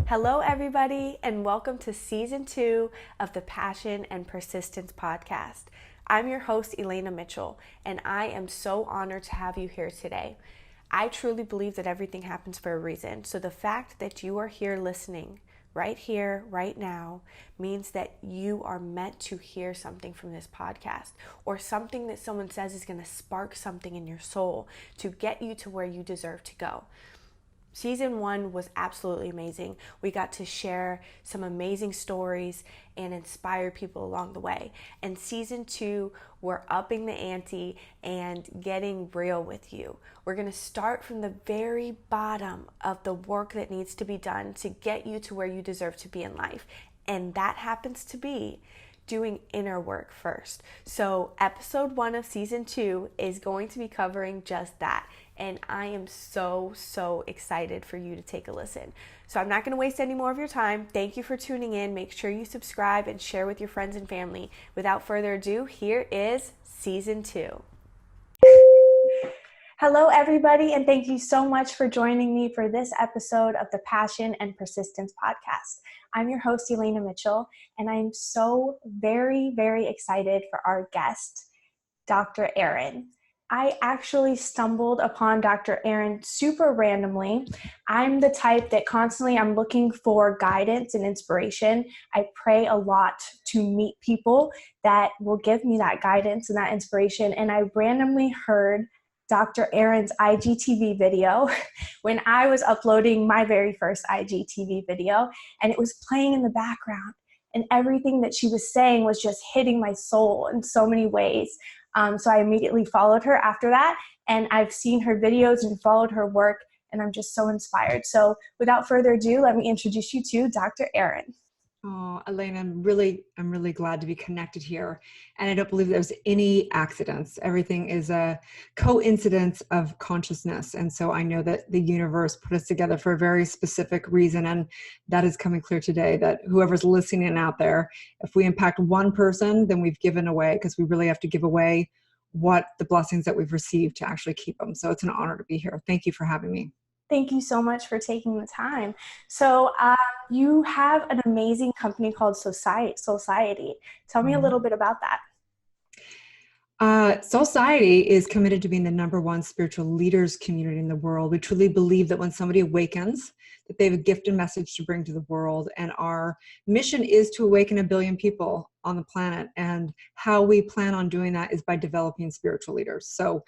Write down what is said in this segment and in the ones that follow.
Hello, everybody, and welcome to Season 2 of the Passion and Persistence podcast. I'm your host, Elaina Mitchell, and I am so honored to have you here today. I truly believe that everything happens for a reason, so the fact that you are here listening right here, right now, means that you are meant to hear something from this podcast, or something that someone says is going to spark something in your soul to get you to where you deserve to go. Season 1 was absolutely amazing. We got to share some amazing stories and inspire people along the way. And Season 2, we're upping the ante and getting real with you. We're going to start from the very bottom of the work that needs to be done to get you to where you deserve to be in life. And that happens to be doing inner work first. So episode 1 of Season 2 is going to be covering just that. And I am so excited for you to take a listen. So I'm not going to waste any more of your time. Thank you for tuning in. Make sure you subscribe and share with your friends and family. Without further ado, here is Season 2. Hello, everybody, and thank you so much for joining me for this episode of the Passion and Persistence podcast. I'm your host, Elaina Mitchell, and I'm so very excited for our guest, Dr. Erin. I actually stumbled upon Dr. Erin super randomly. I'm the type that constantly I'm looking for guidance and inspiration. I pray a lot to meet people that will give me that guidance and that inspiration. And I randomly heard Dr. Erin's IGTV video when I was uploading my very first IGTV video, and it was playing in the background. And everything that she was saying was just hitting my soul in so many ways. So I immediately followed her after that, and I've seen her videos and followed her work, and I'm just so inspired. So without further ado, let me introduce you to Dr. Erin. Oh, Elaina, I'm really glad to be connected here. And I don't believe there's any accidents. Everything is a coincidence of consciousness. And so I know that the universe put us together for a very specific reason. And that is coming clear today, that whoever's listening out there, if we impact one person, then we've given away, because we really have to give away what the blessings that we've received to actually keep them. So it's an honor to be here. Thank you for having me. Thank you so much for taking the time. So you have an amazing company called Society. Tell me a little bit about that. Society is committed to being the #1 spiritual leaders community in the world. We truly believe that when somebody awakens, that they have a gift and message to bring to the world. And our mission is to awaken 1 billion people on the planet. And how we plan on doing that is by developing spiritual leaders. So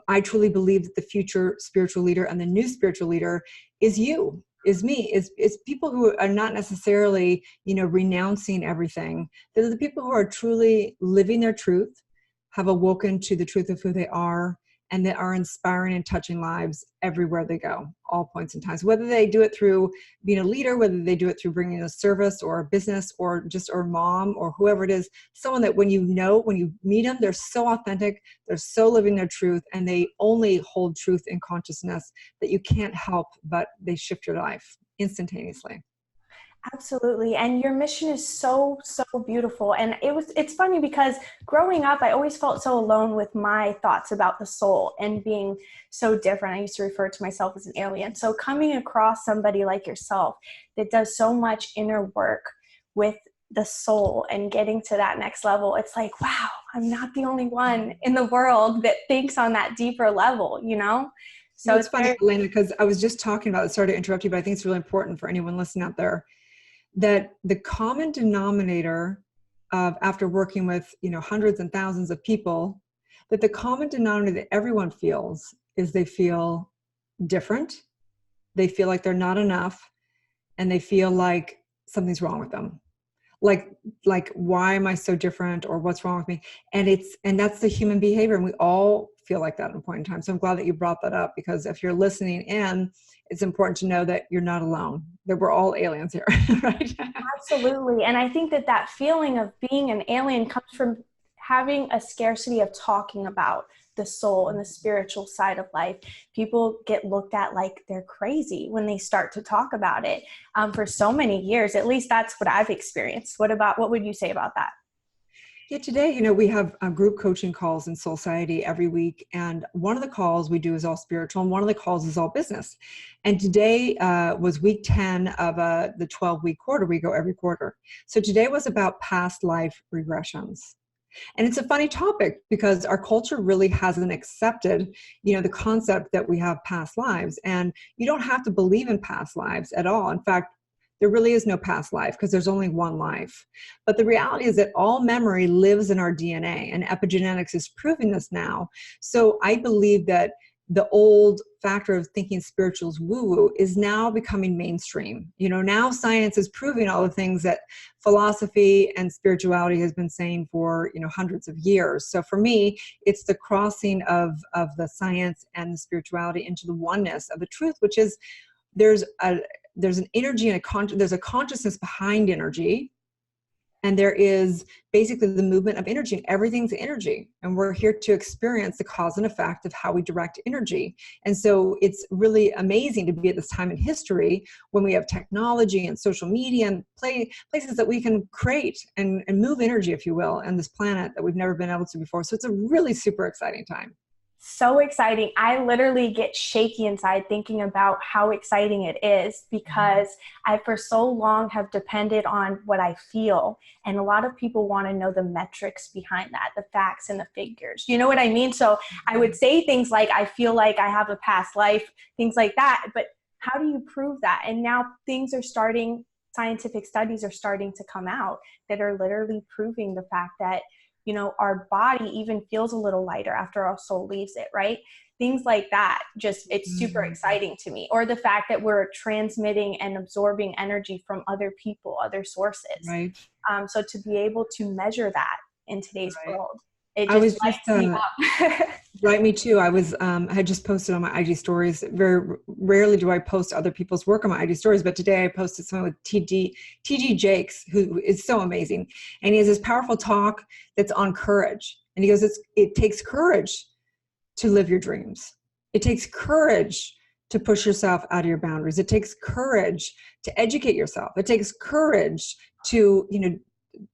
I truly believe that the future spiritual leader and the new spiritual leader is you, is me, is people who are not necessarily, renouncing everything. They're the people who are truly living their truth, have awoken to the truth of who they are, and that are inspiring and touching lives everywhere they go, all points in time. So whether they do it through being a leader, whether they do it through bringing a service or a business or just or mom or whoever it is, someone that when you meet them, they're so authentic, they're so living their truth, and they only hold truth in consciousness that you can't help but they shift your life instantaneously. Absolutely. And your mission is so beautiful. And it's funny because growing up, I always felt so alone with my thoughts about the soul and being so different. I used to refer to myself as an alien. So coming across somebody like yourself that does so much inner work with the soul and getting to that next level, it's like, wow, I'm not the only one in the world that thinks on that deeper level, So it's funny, Elaina, because I was just talking about it. Sorry to interrupt you, but I think it's really important for anyone listening out there that the common denominator of, after working with, hundreds and thousands of people, that the common denominator that everyone feels is they feel different. They feel like they're not enough, and they feel like something's wrong with them. Like, why am I so different, or what's wrong with me? And that's the human behavior. And we all feel like that at a point in time. So I'm glad that you brought that up, because if you're listening in, it's important to know that you're not alone, that we're all aliens here, right? Absolutely. And I think that feeling of being an alien comes from having a scarcity of talking about the soul and the spiritual side of life. People get looked at like they're crazy when they start to talk about it. For so many years, at least that's what I've experienced. What would you say about that? Yeah, today, we have group coaching calls in Society every week. And one of the calls we do is all spiritual, and one of the calls is all business. And today was week 10 of the 12-week quarter. We go every quarter. So today was about past life regressions. And it's a funny topic because our culture really hasn't accepted, the concept that we have past lives. And you don't have to believe in past lives at all. In fact, there really is no past life because there's only one life. But the reality is that all memory lives in our DNA, and epigenetics is proving this now. So I believe that the old factor of thinking spirituals woo-woo is now becoming mainstream. Now science is proving all the things that philosophy and spirituality has been saying for, hundreds of years. So for me, it's the crossing of the science and the spirituality into the oneness of the truth, which is there's an energy and there's a consciousness behind energy. And there is basically the movement of energy, and everything's energy. And we're here to experience the cause and effect of how we direct energy. And so it's really amazing to be at this time in history when we have technology and social media and places that we can create and move energy, if you will, on this planet that we've never been able to before. So it's a really super exciting time. So exciting. I literally get shaky inside thinking about how exciting it is, because I for so long have depended on what I feel. And a lot of people want to know the metrics behind that, the facts and the figures. You know what I mean? So I would say things like, I feel like I have a past life, things like that. But how do you prove that? And now scientific studies are starting to come out that are literally proving the fact that our body even feels a little lighter after our soul leaves it, right? Things like that, it's super exciting to me. Or the fact that we're transmitting and absorbing energy from other people, other sources. Right. So to be able to measure that in today's world, it just lights me up. Right, me too. I had just posted on my IG stories. Very rarely do I post other people's work on my IG stories, but today I posted something with TG Jakes, who is so amazing. And he has this powerful talk that's on courage. And he goes, it takes courage to live your dreams. It takes courage to push yourself out of your boundaries. It takes courage to educate yourself. It takes courage to,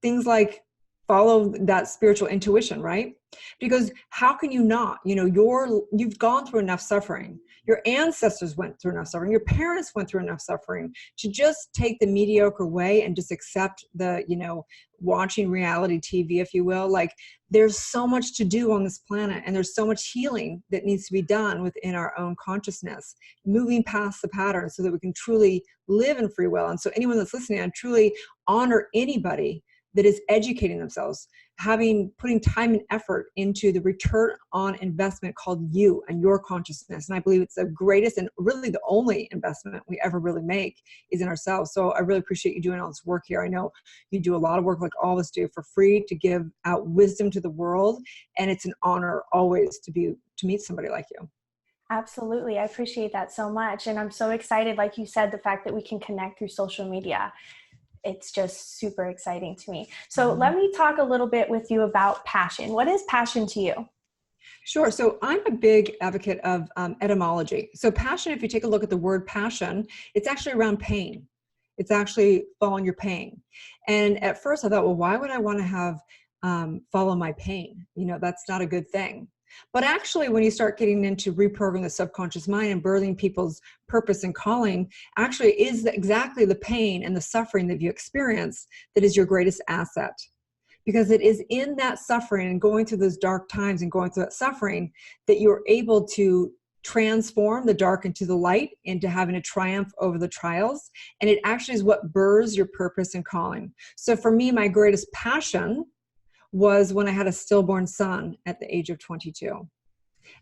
things like follow that spiritual intuition, right? Because how can you not? You've gone through enough suffering. Your ancestors went through enough suffering. Your parents went through enough suffering to just take the mediocre way and just accept the, watching reality TV, if you will. Like, there's so much to do on this planet, and there's so much healing that needs to be done within our own consciousness, moving past the patterns so that we can truly live in free will. And so anyone that's listening, I truly honor anybody that is educating themselves, putting time and effort into the return on investment called you and your consciousness. And I believe it's the greatest and really the only investment we ever really make is in ourselves. So I really appreciate you doing all this work here. I know you do a lot of work like all of us do for free to give out wisdom to the world. And it's an honor always to meet somebody like you. Absolutely. I appreciate that so much. And I'm so excited, like you said, the fact that we can connect through social media. It's just super exciting to me. So let me talk a little bit with you about passion. What is passion to you? Sure. So I'm a big advocate of etymology. So passion, if you take a look at the word passion, it's actually around pain. It's actually following your pain. And at first I thought, well, why would I want to have follow my pain? That's not a good thing. But actually, when you start getting into reprogramming the subconscious mind and birthing people's purpose and calling, actually is exactly the pain and the suffering that you experience that is your greatest asset. Because it is in that suffering and going through those dark times and going through that suffering that you're able to transform the dark into the light, into having a triumph over the trials. And it actually is what births your purpose and calling. So for me, my greatest passion was when I had a stillborn son at the age of 22.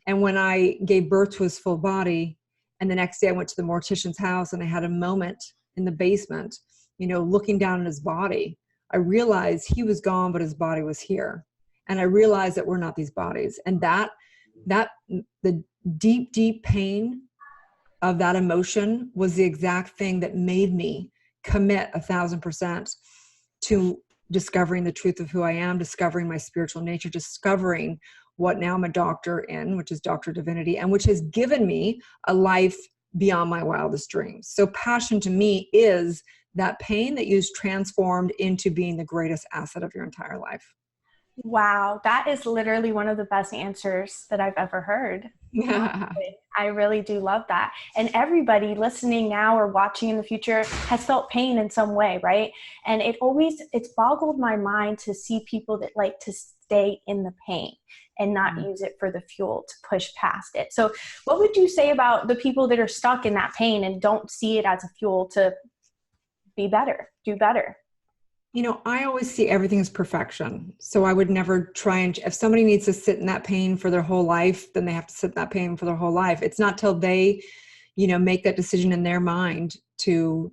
And when I gave birth to his full body, and the next day I went to the mortician's house and I had a moment in the basement, looking down at his body, I realized he was gone, but his body was here. And I realized that we're not these bodies. And that the deep, deep pain of that emotion was the exact thing that made me commit 1,000% to discovering the truth of who I am, discovering my spiritual nature, discovering what now I'm a doctor in, which is Dr. Divinity, and which has given me a life beyond my wildest dreams. So passion to me is that pain that you've transformed into being the greatest asset of your entire life. Wow, that is literally one of the best answers that I've ever heard. I really do love that. And everybody listening now or watching in the future has felt pain in some way, right? And it's boggled my mind to see people that like to stay in the pain and not use it for the fuel to push past it. So what would you say about the people that are stuck in that pain and don't see it as a fuel to be better, do better? I always see everything as perfection. So I would never try and, if somebody needs to sit in that pain for their whole life, then they have to sit in that pain for their whole life. It's not till they, make that decision in their mind to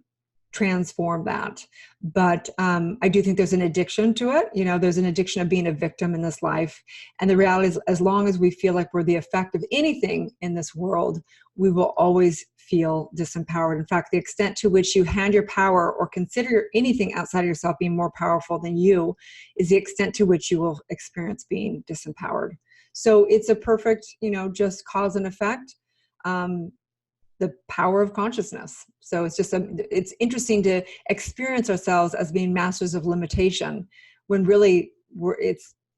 transform that. But I do think there's an addiction to it. There's an addiction of being a victim in this life. And the reality is, as long as we feel like we're the effect of anything in this world, we will always feel disempowered. In fact, the extent to which you hand your power or consider anything outside of yourself being more powerful than you is the extent to which you will experience being disempowered. So it's a perfect, just cause and effect. The power of consciousness. So it's interesting to experience ourselves as being masters of limitation when really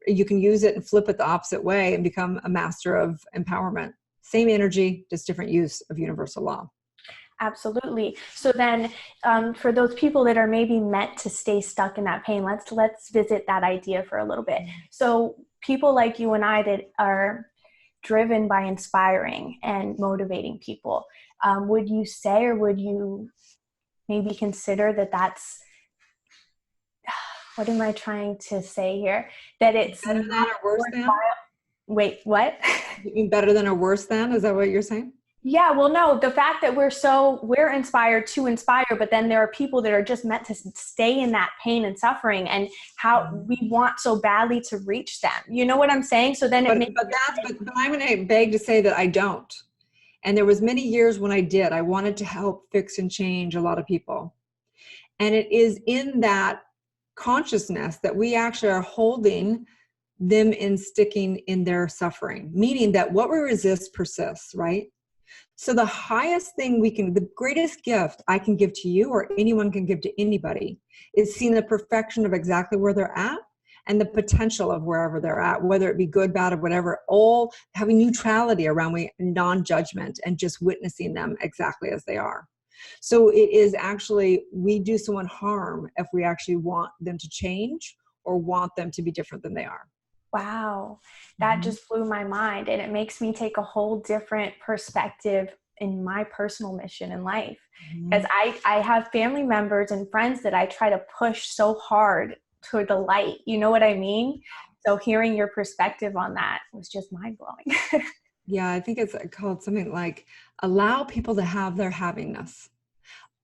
you can use it and flip it the opposite way and become a master of empowerment. Same energy, just different use of universal law. Absolutely. So then for those people that are maybe meant to stay stuck in that pain, let's visit that idea for a little bit. So people like you and I that are driven by inspiring and motivating people, would you say, or would you maybe consider that that's, what am I trying to say here? That it's better than or worse than? Wait, what? You mean better than or worse than? Is that what you're saying? Yeah, well, no, the fact that we're inspired to inspire, but then there are people that are just meant to stay in that pain and suffering, and how we want so badly to reach them. You know what I'm saying? So then but I'm going to beg to say that I don't. And there was many years when I did. I wanted to help fix and change a lot of people. And it is in that consciousness that we actually are holding them in sticking in their suffering, meaning that what we resist persists, right? So the highest thing the greatest gift I can give to you or anyone can give to anybody is seeing the perfection of exactly where they're at and the potential of wherever they're at, whether it be good, bad, or whatever, all having neutrality around non-judgment and just witnessing them exactly as they are. So it is actually, we do someone harm if we actually want them to change or want them to be different than they are. Wow, that just blew my mind. And it makes me take a whole different perspective in my personal mission in life. Because I have family members and friends that I try to push so hard toward the light. You know what I mean? So hearing your perspective on that was just mind blowing. Yeah, I think it's called something like allow people to have their havingness.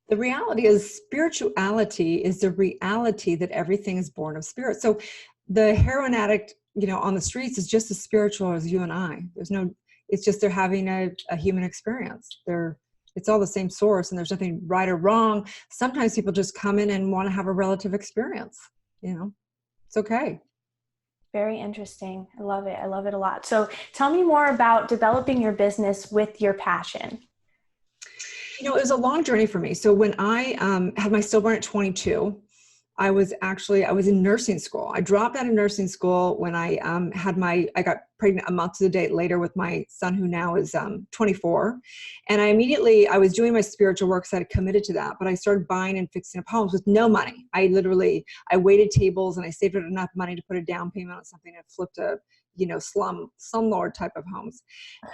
The reality is spirituality is the reality that everything is born of spirit. So the heroin addict, on the streets is just as spiritual as you and I. It's just they're having a human experience. It's all the same source and there's nothing right or wrong. Sometimes people just come in and want to have a relative experience. It's okay. Very interesting. I love it. I love it a lot. So tell me more about developing your business with your passion. It was a long journey for me. So when I had my stillborn at 22, I was in nursing school. I dropped out of nursing school when I got pregnant a month to the date later with my son, who now is 24. And I was doing my spiritual work, so I committed to that, but I started buying and fixing up homes with no money. I waited tables and I saved up enough money to put a down payment on something and flipped a, slumlord type of homes.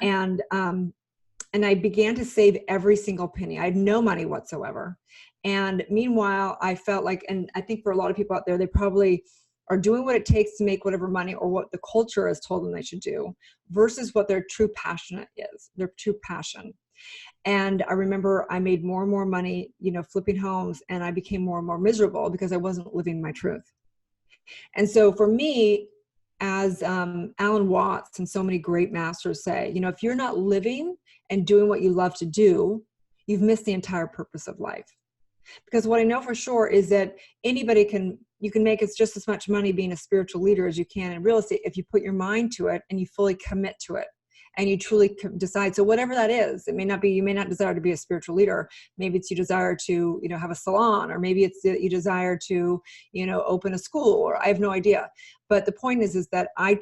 And I began to save every single penny. I had no money whatsoever. And meanwhile, I felt like, and I think for a lot of people out there, they probably are doing what it takes to make whatever money or what the culture has told them they should do versus what their true passion is, their true passion. And I remember I made more and more money, flipping homes, and I became more and more miserable because I wasn't living my truth. And so for me, as Alan Watts and so many great masters say, if you're not living and doing what you love to do, you've missed the entire purpose of life. Because what I know for sure is that you can make just as much money being a spiritual leader as you can in real estate if you put your mind to it and you fully commit to it. and you truly decide. So whatever that is, it may not be, you may not desire to be a spiritual leader. Maybe it's you desire to, have a salon, or maybe it's that you desire to, open a school, or I have no idea. But the point is that I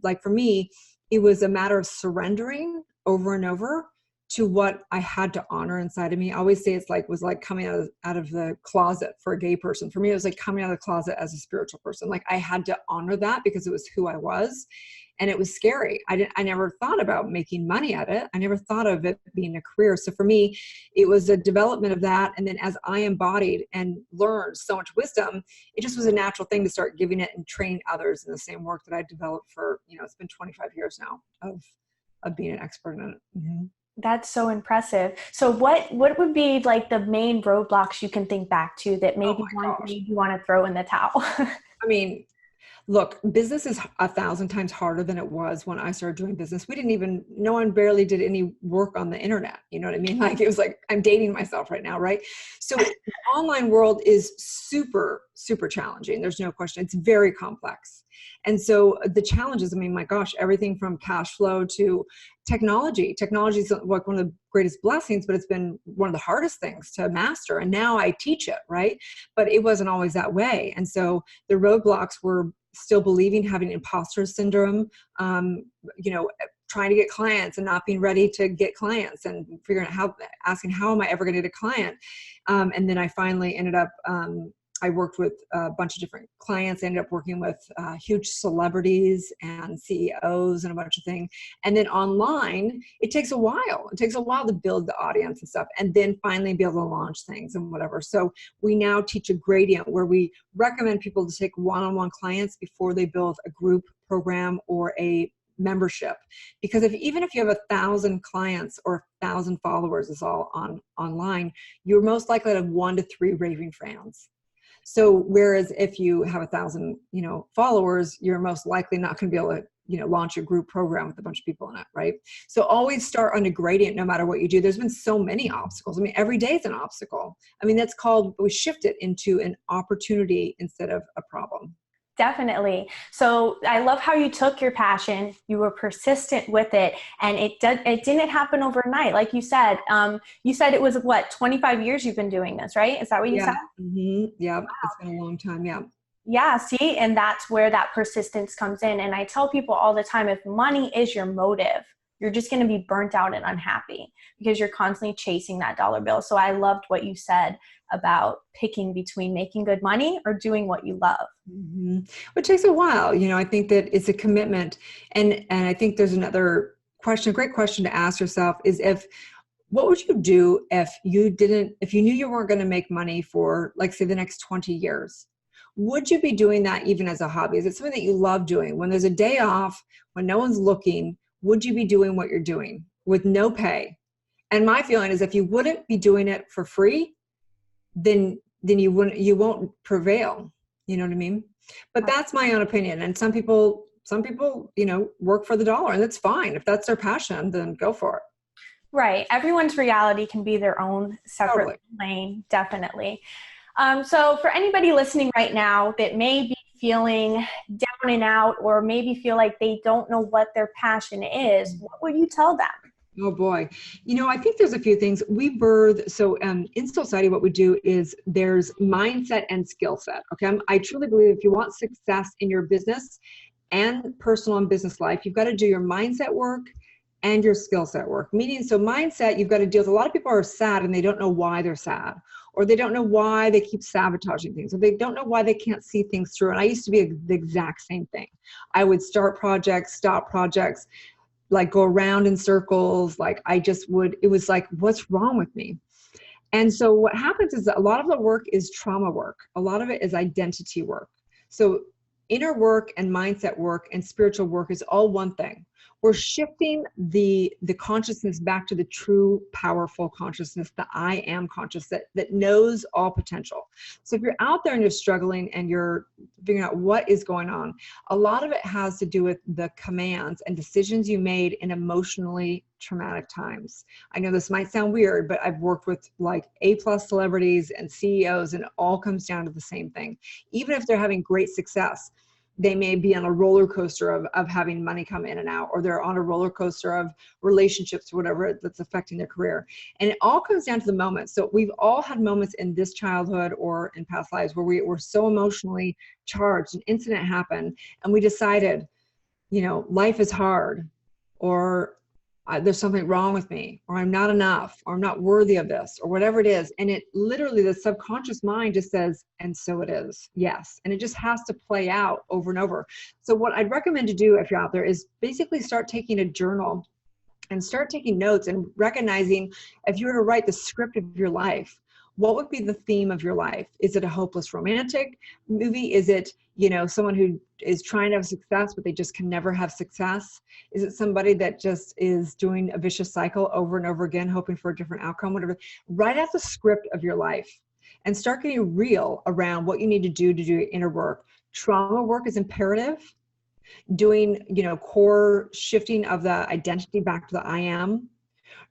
like, for me, it was a matter of surrendering over and over to what I had to honor inside of me. I always say was like coming out of the closet for a gay person. For me, it was like coming out of the closet as a spiritual person. Like I had to honor that because it was who I was. And it was scary. I never thought about making money at it. I never thought of it being a career. So for me, it was a development of that. And then as I embodied and learned so much wisdom, it just was a natural thing to start giving it and training others in the same work that I developed for, it's been 25 years now of being an expert in it. Mm-hmm. That's so impressive. So what would be like the main roadblocks you can think back to that maybe made you want to throw in the towel? I mean, look, business is 1,000 times harder than it was when I started doing business. No one barely did any work on the internet. You know what I mean? Like, it was like, I'm dating myself right now, right? So the online world is super, super challenging. There's no question. It's very complex. And so the challenges, I mean, my gosh, everything from cash flow to technology. Technology is like one of the greatest blessings, but it's been one of the hardest things to master. And now I teach it, right? But it wasn't always that way. And so the roadblocks were still believing, having imposter syndrome, trying to get clients and not being ready to get clients, and figuring out asking, how am I ever going to get a client? And then I finally ended up, I worked with a bunch of different clients. I ended up working with huge celebrities and CEOs and a bunch of things. And then online, it takes a while. It takes a while to build the audience and stuff, and then finally be able to launch things and whatever. So we now teach a gradient where we recommend people to take one-on-one clients before they build a group program or a membership. Because even if you have 1,000 clients or 1,000 followers, is all online, you're most likely to have 1 to 3 raving fans. So whereas if you have 1,000, followers, you're most likely not going to be able to, launch a group program with a bunch of people in it, right? So always start on a gradient no matter what you do. There's been so many obstacles. I mean, every day is an obstacle. I mean, we shift it into an opportunity instead of a problem. Definitely. So I love how you took your passion, you were persistent with it, and it didn't happen overnight. Like you said it was 25 years you've been doing this, right? Is that what you said? Mm-hmm. Yeah. Wow. It's been a long time. Yeah. Yeah. See, and that's where that persistence comes in. And I tell people all the time, if money is your motive, you're just going to be burnt out and unhappy because you're constantly chasing that dollar bill. So I loved what you said about picking between making good money or doing what you love. Mm-hmm. It takes a while. I think that it's a commitment. And I think there's another question, a great question to ask yourself is what would you do if you knew you weren't going to make money for, like, say, the next 20 years? Would you be doing that even as a hobby? Is it something that you love doing? When there's a day off, when no one's looking, would you be doing what you're doing with no pay? And my feeling is if you wouldn't be doing it for free, then you won't prevail. You know what I mean? But that's my own opinion. And some people, work for the dollar, and that's fine. If that's their passion, then go for it. Right. Everyone's reality can be their own separate lane. Definitely. So for anybody listening right now that may be feeling down and out, or maybe feel like they don't know what their passion is, what would you tell them? Oh boy. I think there's a few things we birth. So in society, what we do is there's mindset and skill set. Okay. I truly believe if you want success in your business and personal and business life, you've got to do your mindset work and your skill set work. Meaning, so mindset, you've got to deal with, a lot of people are sad and they don't know why they're sad, or they don't know why they keep sabotaging things, or they don't know why they can't see things through. And I used to be the exact same thing. I would start projects, stop projects, like go around in circles. Like it was like, what's wrong with me? And so what happens is that a lot of the work is trauma work. A lot of it is identity work. So inner work and mindset work and spiritual work is all one thing. We're shifting the consciousness back to the true, powerful consciousness, the I am conscious that knows all potential. So if you're out there and you're struggling and you're figuring out what is going on, a lot of it has to do with the commands and decisions you made in emotionally traumatic times. I know this might sound weird, but I've worked with like A+ celebrities and CEOs, and it all comes down to the same thing. Even if they're having great success, they may be on a roller coaster of having money come in and out, or they're on a roller coaster of relationships or whatever that's affecting their career. And it all comes down to the moment. So we've all had moments in this childhood or in past lives where we were so emotionally charged, an incident happened, and we decided, life is hard, or there's something wrong with me, or I'm not enough, or I'm not worthy of this, or whatever it is. And it literally, the subconscious mind just says, and so it is. Yes. And it just has to play out over and over. So what I'd recommend to do if you're out there is basically start taking a journal and start taking notes and recognizing, if you were to write the script of your life, what would be the theme of your life? Is it a hopeless romantic movie? Is it, someone who is trying to have success, but they just can never have success? Is it somebody that just is doing a vicious cycle over and over again, hoping for a different outcome, whatever? Write out the script of your life and start getting real around what you need to do your inner work. Trauma work is imperative. Doing, core shifting of the identity back to the I am.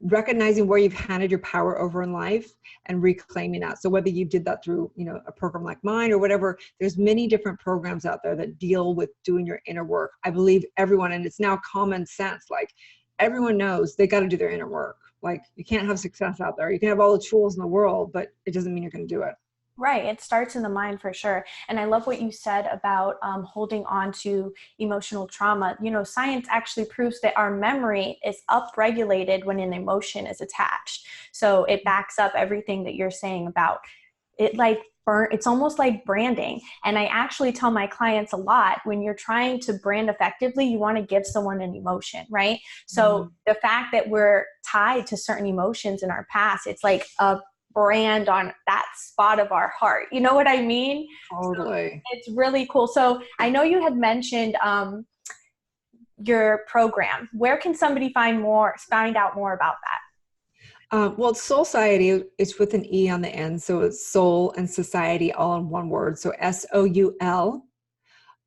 Recognizing where you've handed your power over in life and reclaiming that. So whether you did that through, a program like mine or whatever, there's many different programs out there that deal with doing your inner work. I believe everyone, and it's now common sense, like everyone knows they got to do their inner work. Like you can't have success out there. You can have all the tools in the world, but it doesn't mean you're going to do it. Right. It starts in the mind for sure. And I love what you said about holding on to emotional trauma. Science actually proves that our memory is upregulated when an emotion is attached. So it backs up everything that you're saying about it. It's almost like branding. And I actually tell my clients a lot, when you're trying to brand effectively, you want to give someone an emotion, right? So the fact that we're tied to certain emotions in our past, it's like a brand on that spot of our heart. You know what I mean? Totally. So it's really cool. So I know you had mentioned your program. Where can somebody find out more about that? Well, Soul Society is with an E on the end. So it's soul and society all in one word. So SOUL,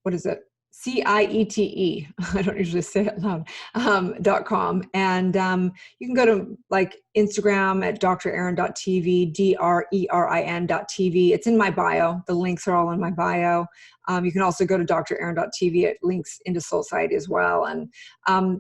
what is it? CIETE. I don't usually say it loud. .com. And you can go to Instagram at drerin.tv, DRERIN.tv. It's in my bio. The links are all in my bio. You can also go to drerin.tv. It links into Soul Society as well. And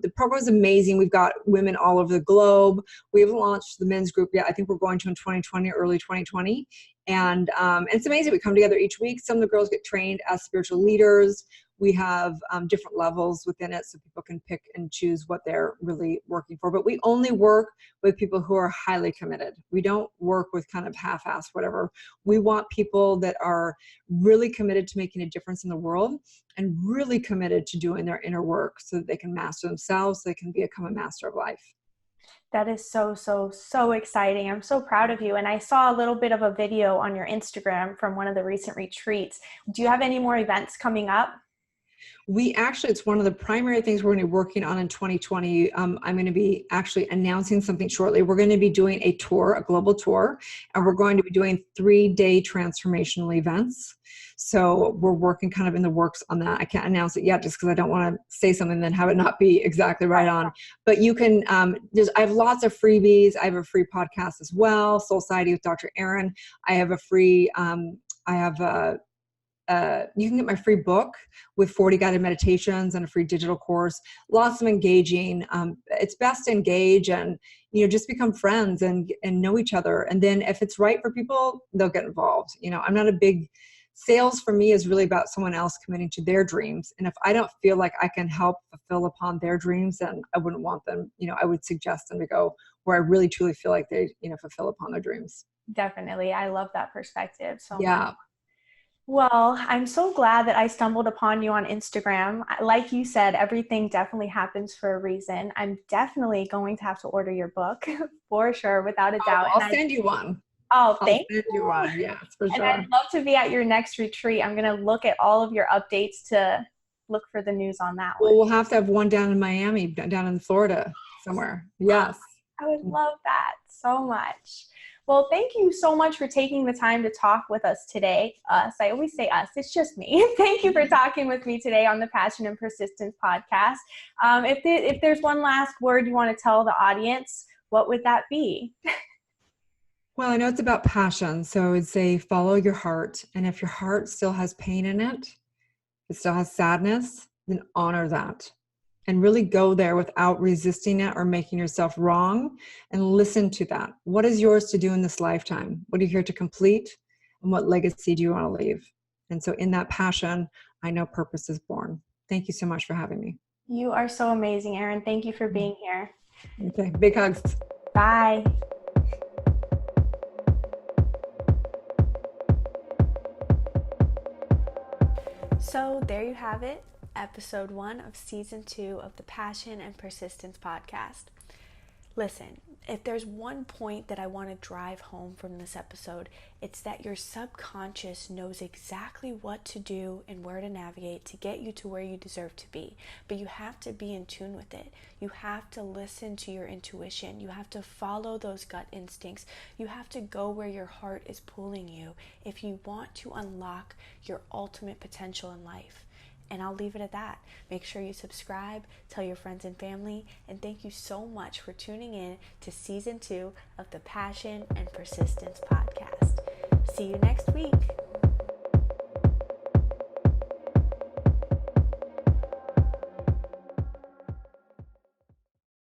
the program is amazing. We've got women all over the globe. We haven't launched the men's group yet. I think we're going to in 2020, early 2020. And it's amazing. We come together each week. Some of the girls get trained as spiritual leaders. We have different levels within it so people can pick and choose what they're really working for. But we only work with people who are highly committed. We don't work with kind of half-assed whatever. We want people that are really committed to making a difference in the world and really committed to doing their inner work so that they can master themselves, so they can become a master of life. That is so, so, so exciting. I'm so proud of you. And I saw a little bit of a video on your Instagram from one of the recent retreats. Do you have any more events coming up? It's one of the primary things we're going to be working on in 2020. I'm going to be actually announcing something shortly. We're going to be doing a tour, a global tour, and we're going to be doing 3-day transformational events. So we're working kind of in the works on that. I can't announce it yet just because I don't want to say something and then have it not be exactly right on. But you can, I have lots of freebies. I have a free podcast as well, Soul Society with Dr. Erin. I have a free, you can get my free book with 40 guided meditations and a free digital course. Lots of engaging. It's best to engage and, just become friends and know each other. And then if it's right for people, they'll get involved. I'm not a big sales for me is really about someone else committing to their dreams. And if I don't feel like I can help fulfill upon their dreams, then I wouldn't want them, I would suggest them to go where I really truly feel like they, fulfill upon their dreams. Definitely. I love that perspective so much. Yeah. Well, I'm so glad that I stumbled upon you on Instagram. Like you said, everything definitely happens for a reason. I'm definitely going to have to order your book for sure, without a doubt. I'll send you one. Oh, thank you. I'll send you one, yes, for sure. And I'd love to be at your next retreat. I'm going to look at all of your updates to look for the news on that one. Well, we'll have to have one down in Miami, down in Florida somewhere. Yes. I would love that so much. Well, thank you so much for taking the time to talk with us today. I always say us, it's just me. Thank you for talking with me today on the Passion and Persistence podcast. If there's one last word you want to tell the audience, what would that be? Well, I know it's about passion. So I would say follow your heart. And if your heart still has pain in it, it still has sadness, then honor that. And really go there without resisting it or making yourself wrong, and listen to that. What is yours to do in this lifetime? What are you here to complete? And what legacy do you want to leave? And so in that passion, I know purpose is born. Thank you so much for having me. You are so amazing, Erin. Thank you for being here. Okay, big hugs. Bye. So there you have it, episode 1 of season 2 of the Passion and Persistence podcast. Listen, if there's one point that I want to drive home from this episode, it's that your subconscious knows exactly what to do and where to navigate to get you to where you deserve to be. But you have to be in tune with it. You have to listen to your intuition. You have to follow those gut instincts. You have to go where your heart is pulling you if you want to unlock your ultimate potential in life. And I'll leave it at that. Make sure you subscribe, tell your friends and family, and thank you so much for tuning in to season 2 of the Passion and Persistence podcast. See you next week.